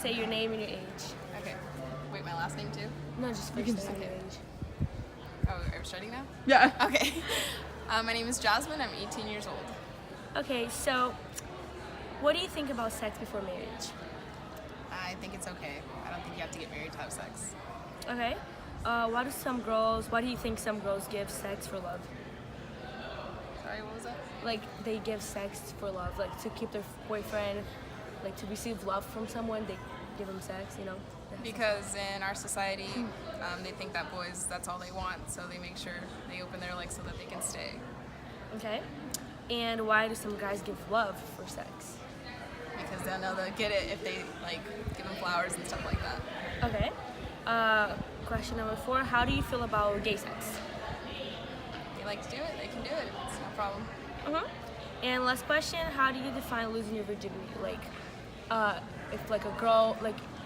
say your name and your age. Okay. Wait, my last name too? No, just first name and your age. Oh, are we starting now? Yeah. Okay. My name is Jasmine. I'm 18 years old. Okay, so what do you think about sex before marriage? I think it's okay. I don't think you have to get married to have sex. Okay. Why do you think some girls give sex for love? Sorry, what was that? Like, they give sex for love, like to keep their boyfriend, like to receive love from someone, they give them sex, you know? Because in our society, they think that boys, that's all they want, so they make sure they open their legs so that they can stay. Okay. And why do some guys give love for sex? Because they'll know they'll get it if they, like, give them flowers and stuff like that. Okay. Question number 4, how do you feel about gay sex? If they like to do it, they can do it. It's no problem. And last question, how do you define losing your virginity? Like,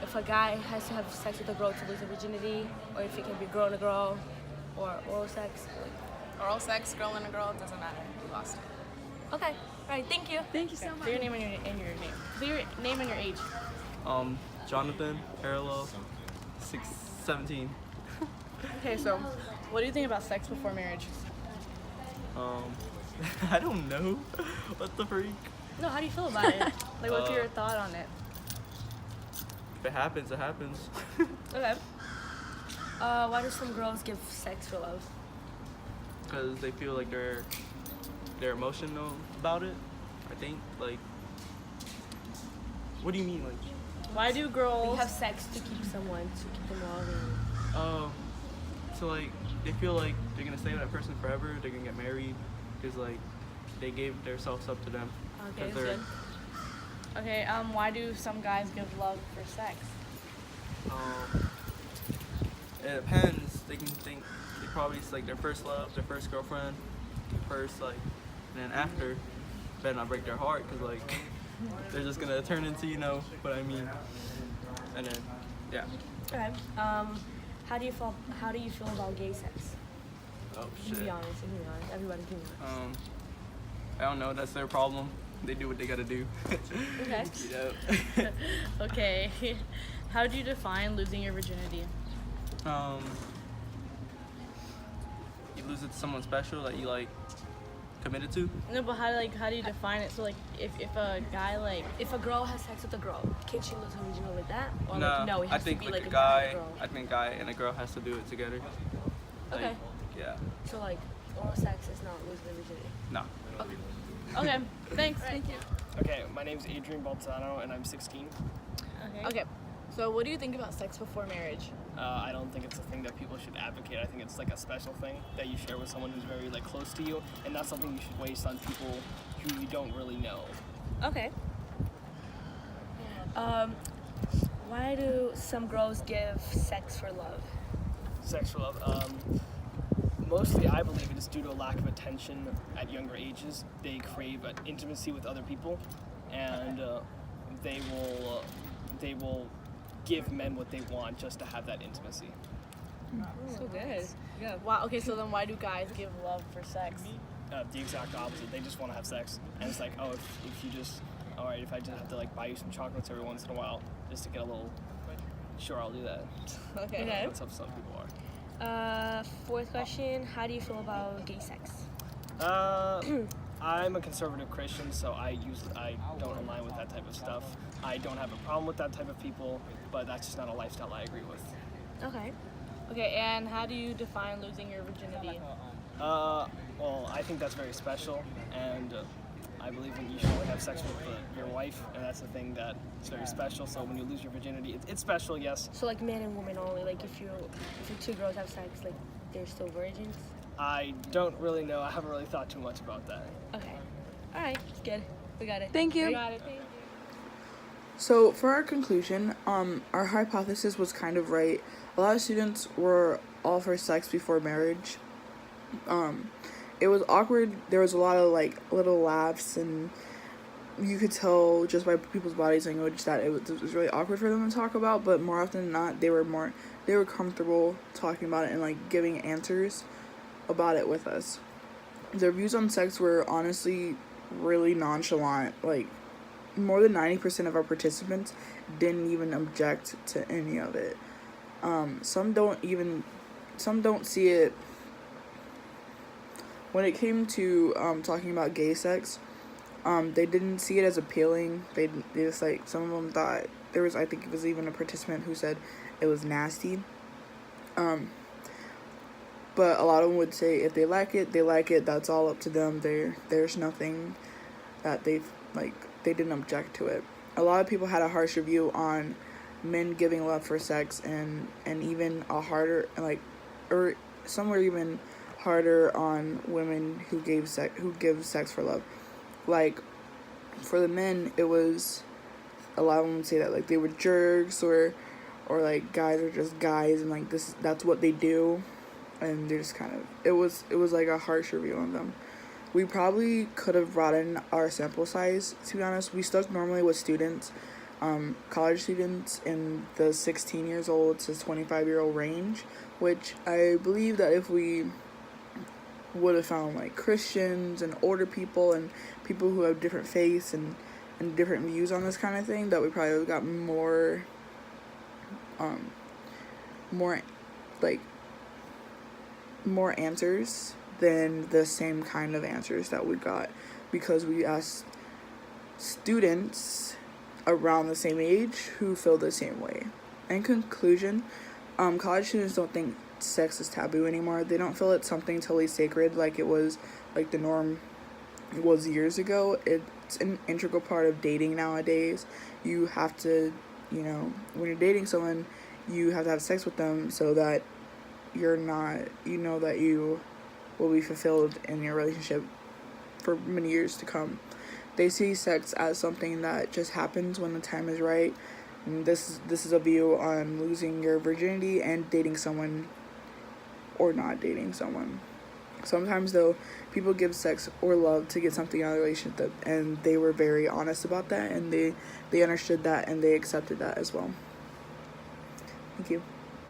if a guy has to have sex with a girl to lose their virginity, or if it can be girl and a girl, or oral sex. Oral sex, girl and a girl, it doesn't matter. You lost it. Okay, all right, thank you. Thank you so much. Say your name and your name. Say your name and your age. Jonathan, parallel, 17. Okay, so what do you think about sex before marriage? I don't know. What the freak? No, how do you feel about it? Like, what's your thought on it? If it happens, it happens. Okay. Why do some girls give sex for love? Because they feel like they're emotional about it. I think, like, what do you mean, like? Why do They girls have sex to keep someone, to keep them loving. Oh, so like they feel like they're gonna stay with that person forever. They're gonna get married because like they gave themselves up to them. Okay, 'Cause that's they're- good. Okay, why do some guys give love for sex? It depends. They can think they probably it's like their first love, their first girlfriend, first like, and then after, better not break their heart because like they're just gonna turn into what I mean. And then yeah. Okay. How do you feel about gay sex? Oh You shit. be honest. Everybody can be honest. I don't know. That's their problem. They do what they gotta do. Okay. You know. Okay, how do you define losing your virginity? You lose it to someone special that you like committed to. No, but how do you define it? So like, if a guy like If a girl has sex with a girl, can she lose her virginity like that? Or No, like, no, it has I think to be like like a guy. and a girl. I think a guy and a girl has to do it together. Like, Okay. Yeah. So like, oral sex is not losing the virginity. No. okay, thanks. Thank you. Okay, my name's Adrian Balzano and I'm 16. Okay, so what do you think about sex before marriage? I don't think it's a thing that people should advocate. I think it's like a special thing that you share with someone who's very like close to you, and not something you should waste on people who you don't really know. Okay. Why do some girls give sex for love? Sexual love. Mostly, I believe it is due to a lack of attention at younger ages. They crave an intimacy with other people, and they will give men what they want just to have that intimacy. So good. Yeah. Wow. Okay, so then why do guys give love for sex? The exact opposite. They just want to have sex, and it's like, oh, if you just, all right, if I just have to like buy you some chocolates every once in a while just to get a little, sure, I'll do that. Okay. That's how some people are. 4th question, how do you feel about gay sex? I'm a conservative Christian, so I don't align with that type of stuff. I don't have a problem with that type of people, but that's just not a lifestyle I agree with. Okay. Okay, and how do you define losing your virginity? Well, I think that's very special, and I believe that you should only have sex with your wife, and that's the thing that is very special. So when you lose your virginity, it's special, yes. So like man and woman only, like if the 2 girls have sex, like they're still virgins? I don't really know. I haven't really thought too much about that. Okay. All right, good. We got it. Thank you. We got it. Thank you. So for our conclusion, our hypothesis was kind of right. A lot of students were all for sex before marriage. It was awkward. There was a lot of like little laughs, and you could tell just by people's body language that it was really awkward for them to talk about. But more often than not, they were comfortable talking about it and like giving answers about it with us. Their views on sex were honestly really nonchalant. Like more than 90% of our participants didn't even object to any of it. Some don't see it. When it came to talking about gay sex, they didn't see it as appealing. They just, like, some of them thought, there was, I think it was even a participant who said it was nasty. But a lot of them would say if they like it, they like it. That's all up to them. There's nothing that they didn't object to it. A lot of people had a harsh review on men giving love for sex, and even a harder, like, or some were even harder on women who give sex for love. Like, for the men, it was, a lot of them would say that, like, they were jerks, or like, guys are just guys, and, like, that's what they do, and they're just kind of, it was like a harsh review on them. We probably could have broadened our sample size, to be honest. We stuck normally with students, college students in the 16 years old to 25-year-old range, which I believe that if we would have found, like, Christians and older people and people who have different faiths and different views on this kind of thing, that we probably would have got more answers than the same kind of answers that we got, because we asked students around the same age who feel the same way. In conclusion, college students don't think sex is taboo anymore. They don't feel it's something totally sacred like it was, like the norm was years ago. It's an integral part of dating nowadays. You have to, when you're dating someone, you have to have sex with them so that that you will be fulfilled in your relationship for many years to come. They see sex as something that just happens when the time is right. And this is a view on losing your virginity and dating someone or not dating someone. Sometimes, though, people give sex or love to get something out of a relationship, and they were very honest about that, and they understood that, and they accepted that as well. Thank you.